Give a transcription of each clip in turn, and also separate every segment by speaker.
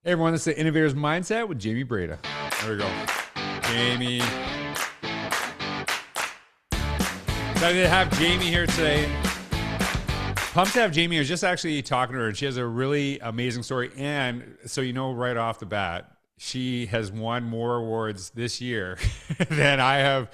Speaker 1: Hey everyone, this is the Innovator's Mindset with Jayme Braida. There we go. Jayme. Excited to have Jayme here today. Pumped to have Jayme. I was just actually talking to her, and she has a really amazing story. And so, right off the bat, she has won more awards this year than I have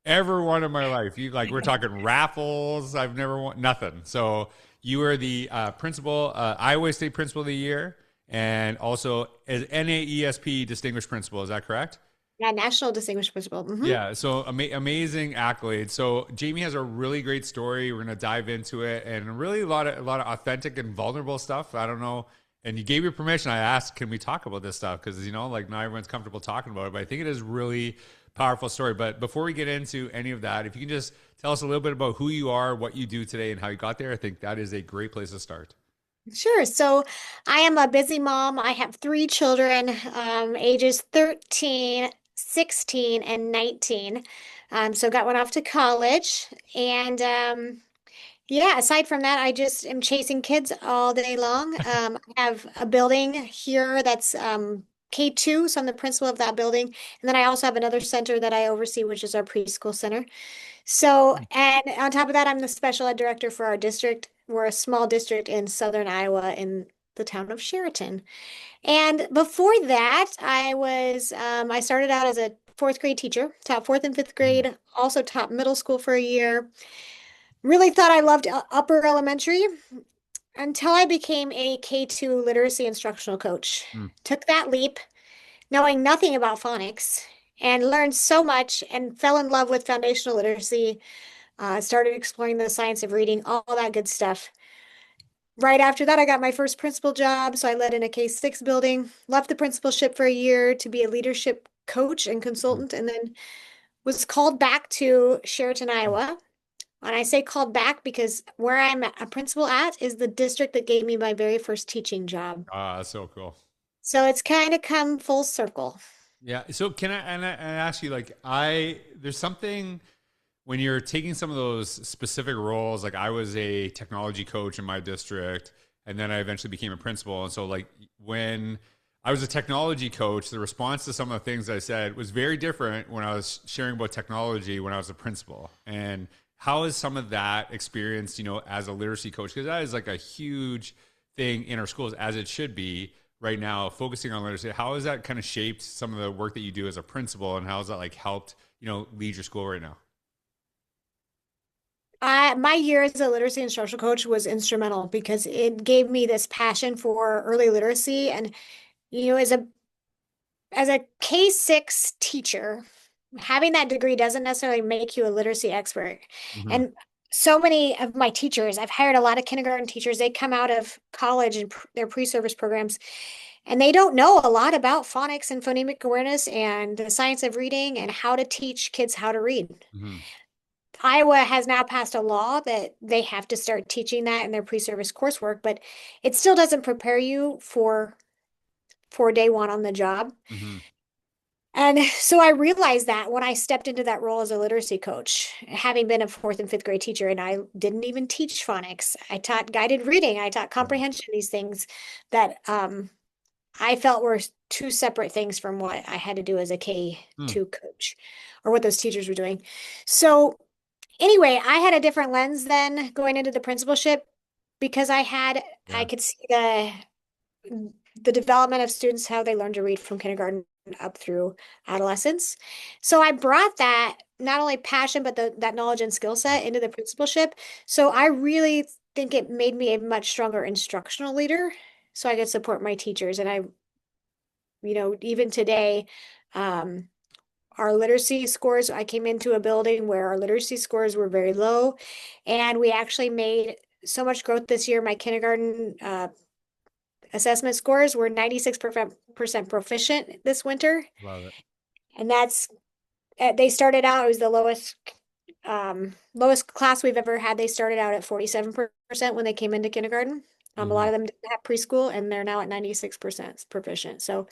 Speaker 1: ever won in my life. We're talking raffles. I've never won nothing. So you are the principal, Iowa State Principal of the Year, and also as NAESP Distinguished Principal. Is that correct?
Speaker 2: Yeah, National Distinguished Principal.
Speaker 1: Yeah, so amazing accolades. So Jayme has a really great story. We're gonna dive into it, and really a lot of authentic and vulnerable stuff. I don't know, and you gave your permission. I asked, can we talk about this stuff? Because like not everyone's comfortable talking about it, but I think it is really powerful story. But before we get into any of that, if you can just tell us a little bit about who you are, what you do today, and how you got there, I think that is a great place to start.
Speaker 2: Sure. So I am a busy mom. I have three children, ages 13, 16, and 19. So got one off to college. And yeah, aside from that, I just am chasing kids all day long. I have a building here that's K2, so I'm the principal of that building. And then I also have another center that I oversee, which is our preschool center. So, and on top of that, I'm the special ed director for our district. We're a small district in southern Iowa in the town of Sheraton. And before that, I started out as a fourth grade teacher, taught fourth and fifth
Speaker 1: Mhm.
Speaker 2: grade, also taught middle school for a year. Really thought I loved upper elementary until I became a K2 literacy instructional coach.
Speaker 1: Mm.
Speaker 2: Took that leap, knowing nothing about phonics, and learned so much and fell in love with foundational literacy. Started exploring the science of reading, all that good stuff. Right after that, I got my first principal job. So I led in a K-6 building, left the principalship for a year to be a leadership coach and consultant, and then was called back to Sheraton, Iowa. And I say called back because where I'm a principal at is the district that gave me my very first teaching job.
Speaker 1: Ah, that's so cool.
Speaker 2: So it's kind of come full circle.
Speaker 1: Yeah. So can I ask you, there's something when you're taking some of those specific roles, like I was a technology coach in my district, and then I eventually became a principal. And so, like, when I was a technology coach, the response to some of the things I said was very different when I was sharing about technology when I was a principal. And how is some of that experience, as a literacy coach? Because that is like a huge thing in our schools, as it should be right now, focusing on literacy. How has that kind of shaped some of the work that you do as a principal, and how has that like helped, lead your school right now?
Speaker 2: My year as a literacy instructional coach was instrumental because it gave me this passion for early literacy. And, as a K-6 teacher, having that degree doesn't necessarily make you a literacy expert.
Speaker 1: Hmm.
Speaker 2: And so many of my teachers, I've hired a lot of kindergarten teachers, they come out of college and their pre-service programs, and they don't know a lot about phonics and phonemic awareness and the science of reading and how to teach kids how to read.
Speaker 1: Hmm.
Speaker 2: Iowa has now passed a law that they have to start teaching that in their pre-service coursework, but it still doesn't prepare you for day one on the job.
Speaker 1: Hmm.
Speaker 2: And so I realized that when I stepped into that role as a literacy coach, having been a fourth and fifth grade teacher, and I didn't even teach phonics. I taught guided reading, I taught comprehension, these things that I felt were two separate things from what I had to do as a
Speaker 1: Hmm.
Speaker 2: K2 coach or what those teachers were doing. So anyway, I had a different lens then going into the principalship because I
Speaker 1: Yeah.
Speaker 2: could see the development of students, how they learn to read from kindergarten up through adolescence. So I brought that not only passion, but that knowledge and skill set into the principalship. So I really think it made me a much stronger instructional leader so I could support my teachers. And even today, um, our literacy scores, I came into a building where our literacy scores were very low, and we actually made so much growth this year. My kindergarten assessment scores were 96% proficient this winter.
Speaker 1: Love it.
Speaker 2: And they started out, it was the lowest class we've ever had. They started out at 47% when they came into kindergarten. A lot
Speaker 1: Hmm.
Speaker 2: of them didn't have preschool, and they're now at 96% proficient. So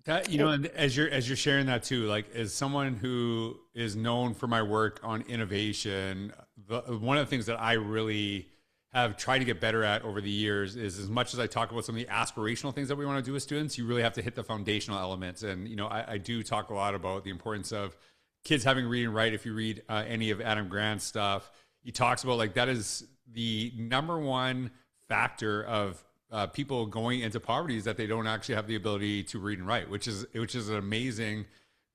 Speaker 1: That
Speaker 2: it,
Speaker 1: and as you're sharing that too, like as someone who is known for my work on innovation, one of the things that I really have tried to get better at over the years is, as much as I talk about some of the aspirational things that we want to do with students, you really have to hit the foundational elements. And, I do talk a lot about the importance of kids having read and write. If you read any of Adam Grant's stuff, he talks about like that is the number one factor of people going into poverty, is that they don't actually have the ability to read and write, which is an amazing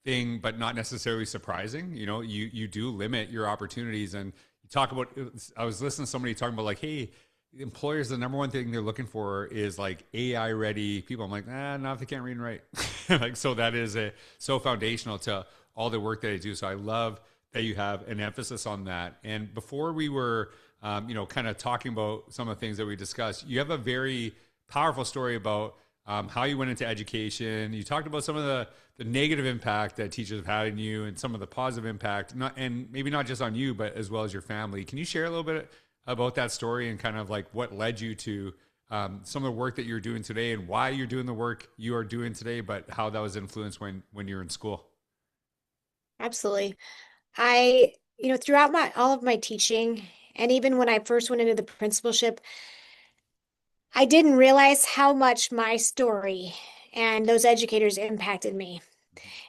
Speaker 1: thing, but not necessarily surprising. You do limit your opportunities. And you talk about, I was listening to somebody talking about like, hey, employers, the number one thing they're looking for is like AI ready people. I'm like, not if they can't read and write. Like, so that is so foundational to all the work that I do. So I love that you have an emphasis on that. And before we were, kind of talking about some of the things that we discussed, you have a very powerful story about how you went into education. You talked about some of the negative impact that teachers have had on you, and some of the positive impact, and maybe not just on you, but as well as your family. Can you share a little bit about that story and kind of like what led you to some of the work that you're doing today, and why you're doing the work you are doing today, but how that was influenced when you were in school?
Speaker 2: Absolutely. Throughout all of my teaching, and even when I first went into the principalship, I didn't realize how much my story and those educators impacted me.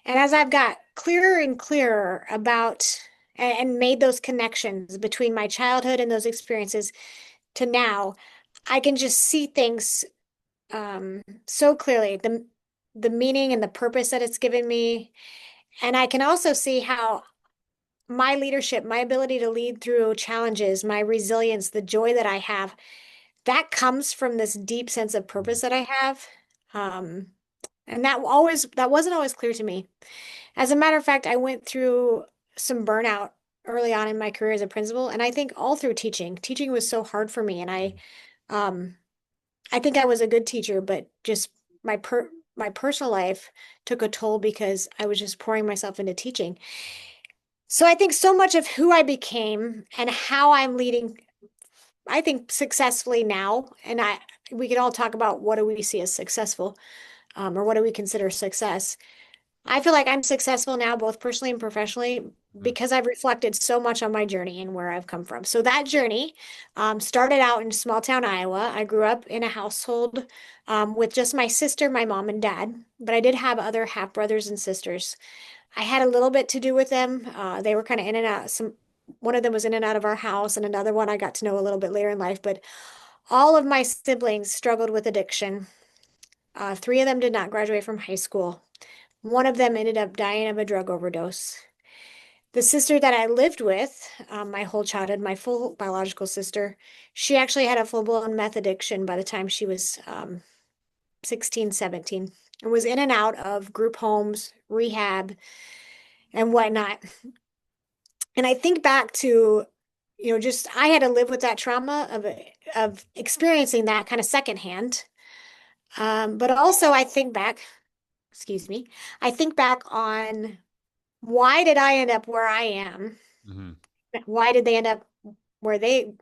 Speaker 2: And as I've got clearer and clearer about and made those connections between my childhood and those experiences to now, I can just see things so clearly, the meaning and the purpose that it's given me. And I can also see how my leadership, my ability to lead through challenges, my resilience, the joy that I have, that comes from this deep sense of purpose that I have. Um, and that wasn't always clear to me. As a matter of fact, I went through some burnout early on in my career as a principal, and I think all through teaching. Teaching was so hard for me, and um, I think I was a good teacher, but just my personal life took a toll because I was just pouring myself into teaching. So I think so much of who I became and how I'm leading, I think successfully now, and we could all talk about what do we see as successful, or what do we consider success. I feel like I'm successful now, both personally and professionally,
Speaker 1: Mhm.
Speaker 2: because I've reflected so much on my journey and where I've come from. So that journey started out in small town Iowa. I grew up in a household with just my sister, my mom, and dad, but I did have other half brothers and sisters. I had a little bit to do with them. They were kind of in and out. One of them was in and out of our house, and another one I got to know a little bit later in life. But all of my siblings struggled with addiction. Three of them did not graduate from high school. One of them ended up dying of a drug overdose. The sister that I lived with, my whole childhood, my full biological sister, she actually had a full-blown meth addiction by the time she was 16, 17, and was in and out of group homes, rehab, and whatnot. And I think back to, just I had to live with that trauma of experiencing that kind of secondhand. But also I think back, excuse me, I think back on why did I end up where I am?
Speaker 1: Mhm.
Speaker 2: Why did they end up where they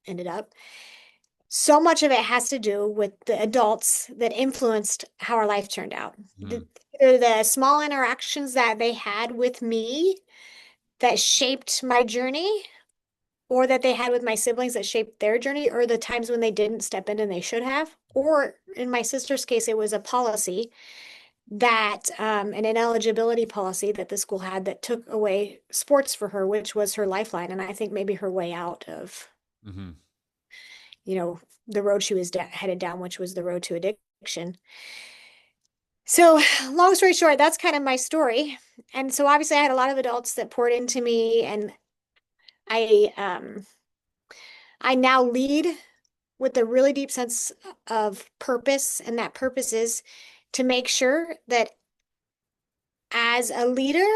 Speaker 2: ended up? So much of it has to do with the adults that influenced how our life turned out.
Speaker 1: Mhm.
Speaker 2: Either the small interactions that they had with me that shaped my journey, or that they had with my siblings that shaped their journey, or the times when they didn't step in and they should have. Or in my sister's case, it was a policy that an ineligibility policy that the school had that took away sports for her, which was her lifeline. And I think maybe her way out of,
Speaker 1: Mhm.
Speaker 2: the road she was headed down, which was the road to addiction. So, long story short, that's kind of my story. And so obviously I had a lot of adults that poured into me, and I I now lead with a really deep sense of purpose, and that purpose is to make sure that as a leader,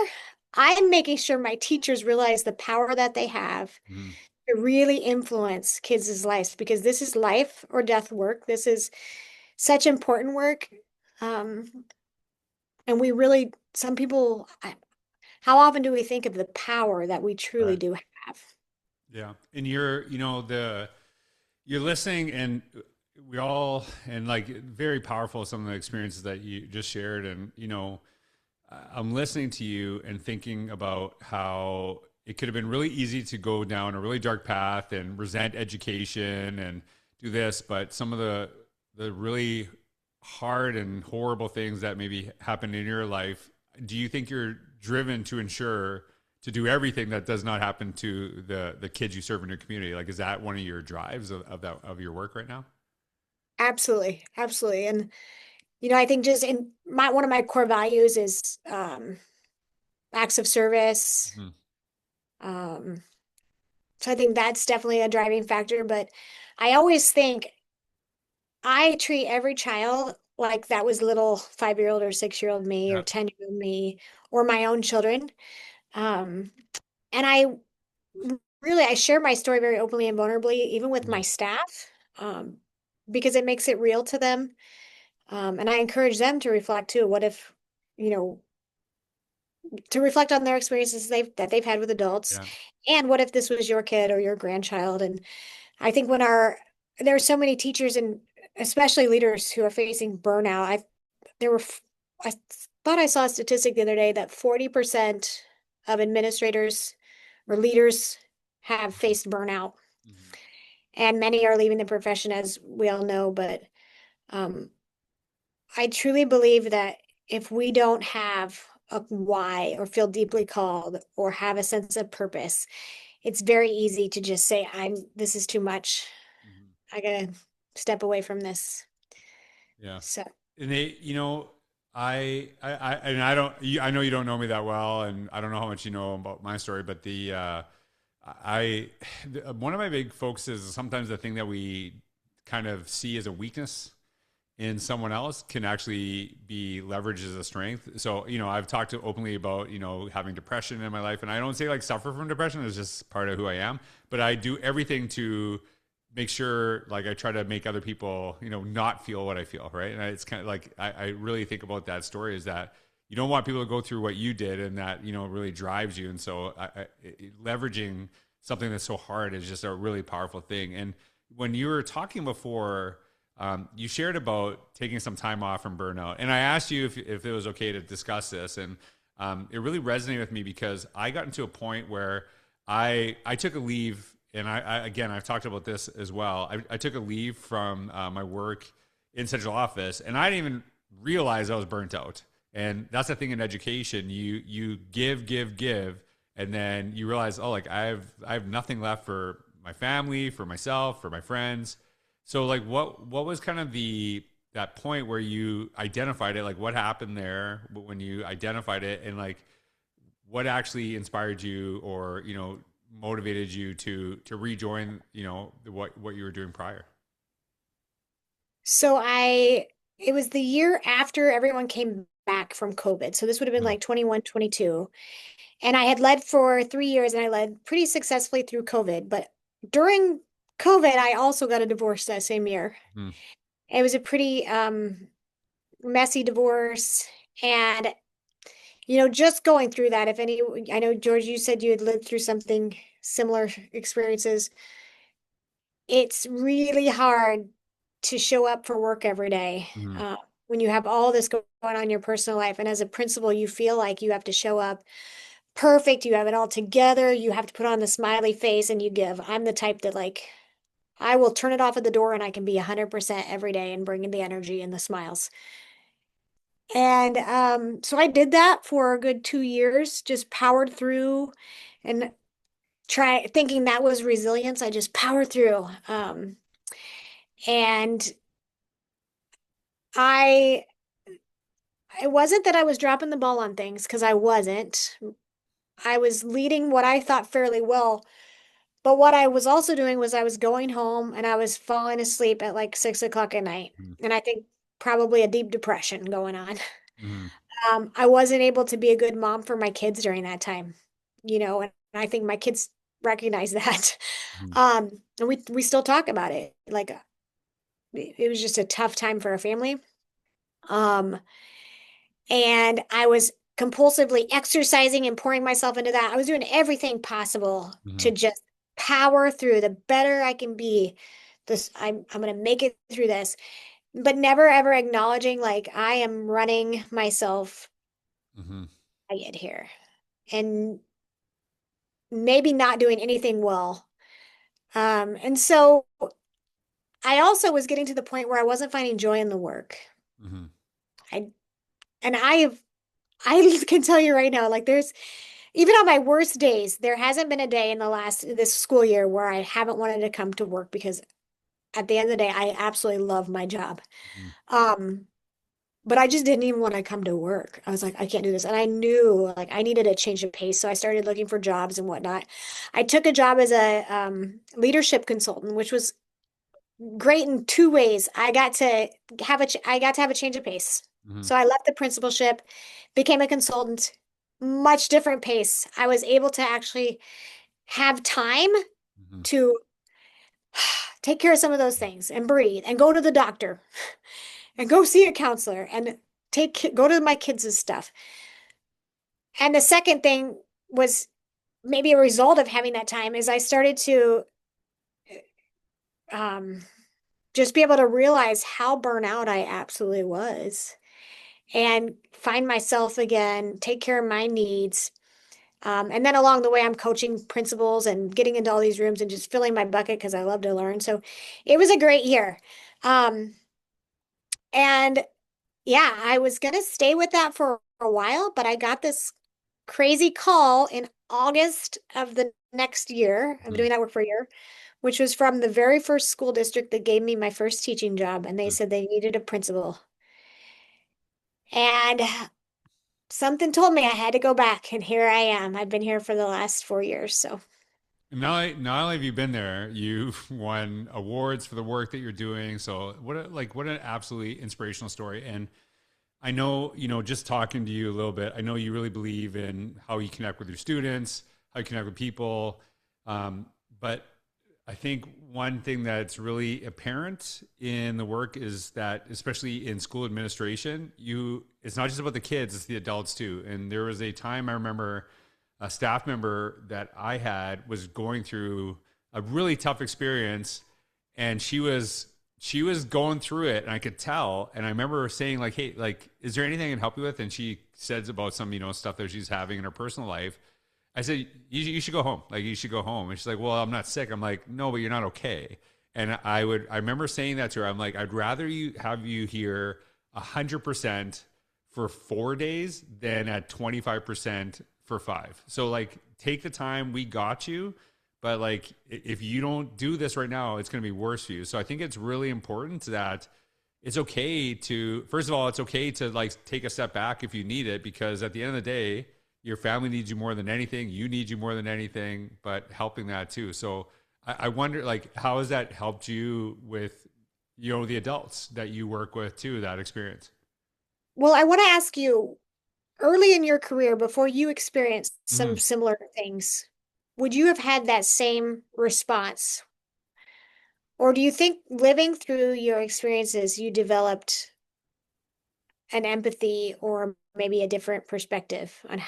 Speaker 2: I'm making sure my teachers realize the power that they have
Speaker 1: Mhm.
Speaker 2: to really influence kids' lives, because this is life or death work. This is such important work. Um, and we really, some people, how often do we think of the power that we truly
Speaker 1: Right.
Speaker 2: do have?
Speaker 1: Yeah. And you're listening, and we all, and like very powerful, some of the experiences that you just shared. And, I'm listening to you and thinking about how it could have been really easy to go down a really dark path and resent education and do this, but some of the really hard and horrible things that maybe happened in your life, do you think you're driven to ensure to do everything that does not happen to the kids you serve in your community? Like, is that one of your drives of that of your work right now?
Speaker 2: Absolutely, absolutely. And I think just in my one of my core values is acts of service.
Speaker 1: Hmm.
Speaker 2: Um, so I think that's definitely a driving factor. But I always think I treat every child like that was little 5-year-old or 6-year-old me or
Speaker 1: Yeah.
Speaker 2: 10-year-old me or my own children. Um, and I share my story very openly and vulnerably, even with my
Speaker 1: Mhm.
Speaker 2: staff, um, because it makes it real to them. And I encourage them to reflect too. What if, you know, to reflect on their experiences they've had with adults,
Speaker 1: Yeah.
Speaker 2: and what if this was your kid or your grandchild? And I think there are so many teachers and especially leaders who are facing burnout. There were I thought I saw a statistic the other day that 40% of administrators or leaders have faced burnout,
Speaker 1: Mhm.
Speaker 2: and many are leaving the profession, as we all know. But um, I truly believe that if we don't have a why or feel deeply called or have a sense of purpose, it's very easy to just say, this is too much.
Speaker 1: Mhm.
Speaker 2: I gotta step away from this.
Speaker 1: Yeah.
Speaker 2: So,
Speaker 1: And they, and I don't, I know you don't know me that well, and I don't know how much you know about my story, but I, one of my big focuses is sometimes the thing that we kind of see as a weakness in someone else can actually be leveraged as a strength. So, I've talked openly about, having depression in my life, and I don't say like suffer from depression. It's just part of who I am, but I do everything to make sure like I try to make other people, not feel what I feel. Right. And it's kind of like, I really think about that story is that you don't want people to go through what you did, and that, really drives you. And so leveraging something that's so hard is just a really powerful thing. And when you were talking before, you shared about taking some time off from burnout, and I asked you if it was okay to discuss this, and it really resonated with me because I got into a point where I took a leave, and again I've talked about this as well. I took a leave from my work in central office, and I didn't even realize I was burnt out. And that's the thing in education: you give, and then you realize, oh, like I have nothing left for my family, for myself, for my friends. So like what was kind of the that point where you identified it? Like what happened there when you identified it, and like what actually inspired you or motivated you to rejoin what you were doing prior?
Speaker 2: so it was the year after everyone came back from COVID. So this would have been
Speaker 1: Mm,
Speaker 2: like 21, 22. And I had led for 3 years and I led pretty successfully through COVID. But during COVID, I also got a divorce that same year.
Speaker 1: mm,
Speaker 2: It was a pretty messy divorce. And, just going through that, I know, George, you said you had lived through something similar experiences. It's really hard to show up for work every day
Speaker 1: mm,
Speaker 2: when you have all this going on in your personal life. And as a principal, you feel like you have to show up perfect. You have it all together. You have to put on the smiley face and you give. I'm the type that I will turn it off at the door and I can be 100% every day and bring in the energy and the smiles. And so I did that for a good 2 years, just powered through and try thinking that was resilience. I just powered through. And I it wasn't that I was dropping the ball on things because I wasn't. I was leading what I thought fairly well. But what I was also doing was I was going home and I was falling asleep at like 6 o'clock at night.
Speaker 1: mm,
Speaker 2: And I think probably a deep depression going on.
Speaker 1: mm,
Speaker 2: I wasn't able to be a good mom for my kids during that time, and I think my kids recognize that.
Speaker 1: mm,
Speaker 2: And we still talk about it. Like it was just a tough time for our family. Um, and I was compulsively exercising and pouring myself into that. I was doing everything possible to
Speaker 1: mm,
Speaker 2: just power through. The better I can be, I'm going to make it through this, but never ever acknowledging like I am running myself
Speaker 1: mm,
Speaker 2: ragged here. And maybe not doing anything well. And so I also was getting to the point where I wasn't finding joy in the work.
Speaker 1: Hmm.
Speaker 2: I and I can tell you right now, like there's even on my worst days, there hasn't been a day in this school year where I haven't wanted to come to work because at the end of the day, I absolutely love my job.
Speaker 1: Hmm.
Speaker 2: Um, but I just didn't even want to come to work. I was like, I can't do this. And I knew like I needed a change of pace. So I started looking for jobs and whatnot. I took a job as a leadership consultant, which was great in two ways. I got to have a change of pace.
Speaker 1: Hmm.
Speaker 2: So I left the principalship, became a consultant, much different pace. I was able to actually have time
Speaker 1: Hmm.
Speaker 2: to take care of some of those things and breathe and go to the doctor and go see a counselor and go to my kids' stuff. And the second thing was maybe a result of having that time is I started to um, just be able to realize how burnout I absolutely was and find myself again, take care of my needs. And then along the way, I'm coaching principals and getting into all these rooms and just filling my bucket because I love to learn. So it was a great year. Um, and yeah, I was going to stay with that for a while, but I got this crazy call in August of the next year. I've been
Speaker 1: Hmm.
Speaker 2: doing that work for a year, which was from the very first school district that gave me my first teaching job. And they said they needed a principal. And something told me I had to go back. And here I am. I've been here for the last 4 years. So,
Speaker 1: And not only have you been there, you've won awards for the work that you're doing. So what an absolutely inspirational story. And I know, just talking to you a little bit, I know you really believe in how you connect with your students, how you connect with people. Um, but I think one thing that's really apparent in the work is that, especially in school administration, it's not just about the kids, it's the adults too. And there was a time I remember a staff member that I had was going through a really tough experience, and she was going through it, and I could tell. And I remember her saying like, "Hey, like, is there anything I can help you with?" And she says about some stuff that she's having in her personal life. I said, you should go home. Like, you should go home. And she's like, well, I'm not sick. I'm like, no, but you're not okay. And I remember saying that to her. I'm like, I'd rather you have you here 100% for 4 days than at 25% for five. So like, take the time. We got you. But like, if you don't do this right now, it's going to be worse for you. So I think it's really important that it's okay to, first of all, it's okay to like take a step back if you need it, because at the end of the day, your family needs you more than anything. You need you more than anything, but helping that too. So I wonder, like, how has that helped you with, the adults that you work with too, that experience?
Speaker 2: well, I want to ask you early in your career, before you experienced
Speaker 1: Hmm.
Speaker 2: some similar things, would you have had that same response? Or do you think living through your experiences, you developed an empathy or maybe a different perspective on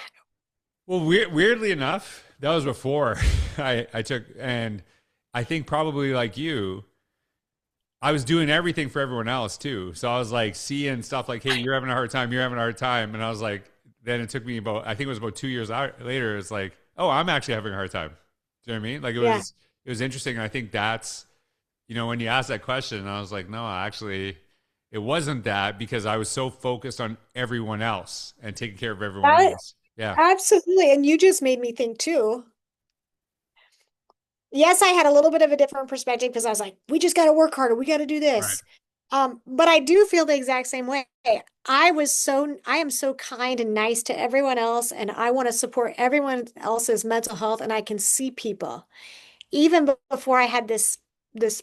Speaker 1: Well, weirdly enough, that was before I took, and I think probably like you, I was doing everything for everyone else too. So I was like seeing stuff like, hey, you're having a hard time, you're having a hard time. And I was like, then it took me about, I think it was about 2 years later, it's like, oh, I'm actually having a hard time. Do you know what I mean? Like,
Speaker 2: Yeah.
Speaker 1: it was interesting. And I think that's, when you asked that question, I was like, no, actually, it wasn't that, because I was so focused on everyone else and taking care of everyone
Speaker 2: That,
Speaker 1: else. Yeah.
Speaker 2: absolutely. And you just made me think too. Yes, I had a little bit of a different perspective because I was like, we just got to work harder. We got to do
Speaker 1: Right.
Speaker 2: this. But I do feel the exact same way. I am so kind and nice to everyone else, and I want to support everyone else's mental health. And I can see people, even before I had this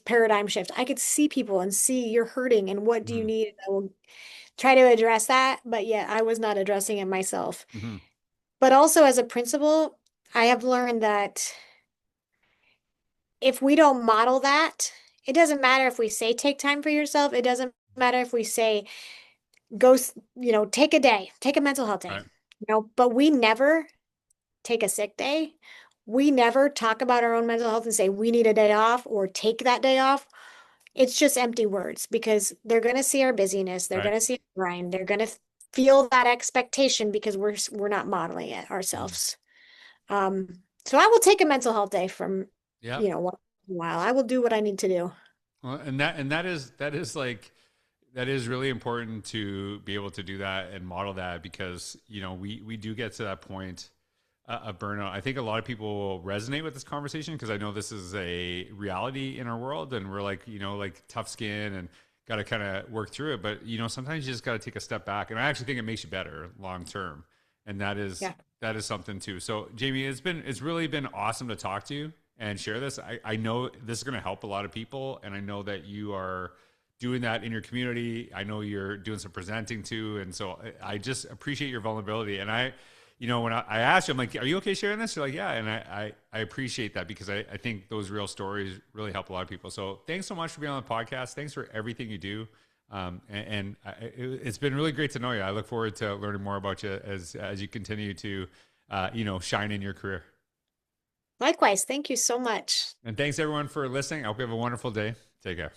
Speaker 2: paradigm shift, I could see people and see you're hurting and what do you
Speaker 1: Mm-hmm.
Speaker 2: need? I will try to address that. But yeah, I was not addressing it myself.
Speaker 1: Mm-hmm.
Speaker 2: But also as a principal, I have learned that if we don't model that, it doesn't matter if we say take time for yourself. It doesn't matter if we say take a day, take a mental health day,
Speaker 1: Right.
Speaker 2: but we never take a sick day. We never talk about our own mental health and say we need a day off or take that day off. It's just empty words because they're going to see our busyness. They're
Speaker 1: Right.
Speaker 2: going to see our grind. They're going to feel that expectation because we're not modeling it
Speaker 1: Mm-hmm.
Speaker 2: ourselves. Um, So I will take a mental health day from,
Speaker 1: Yeah.
Speaker 2: once in a while. I will do what I need to do.
Speaker 1: Well, and that is like that is really important to be able to do that and model that because we do get to that point of burnout. I think a lot of people will resonate with this conversation because I know this is a reality in our world, and we're like like tough skin and got to kind of work through it. But sometimes you just got to take a step back, and I actually think it makes you better long term, and
Speaker 2: Yeah.
Speaker 1: that is something too. So Jayme, it's really been awesome to talk to you and share this. I know this is going to help a lot of people, and I know that you are doing that in your community. I know you're doing some presenting too, and so I just appreciate your vulnerability. And when I asked you, I'm like, "Are you okay sharing this?" You're like, "Yeah," and I appreciate that because I think those real stories really help a lot of people. So thanks so much for being on the podcast. Thanks for everything you do. It's been really great to know you. I look forward to learning more about you as you continue to shine in your career.
Speaker 2: Likewise, thank you so much.
Speaker 1: And thanks everyone for listening. I hope you have a wonderful day. Take care.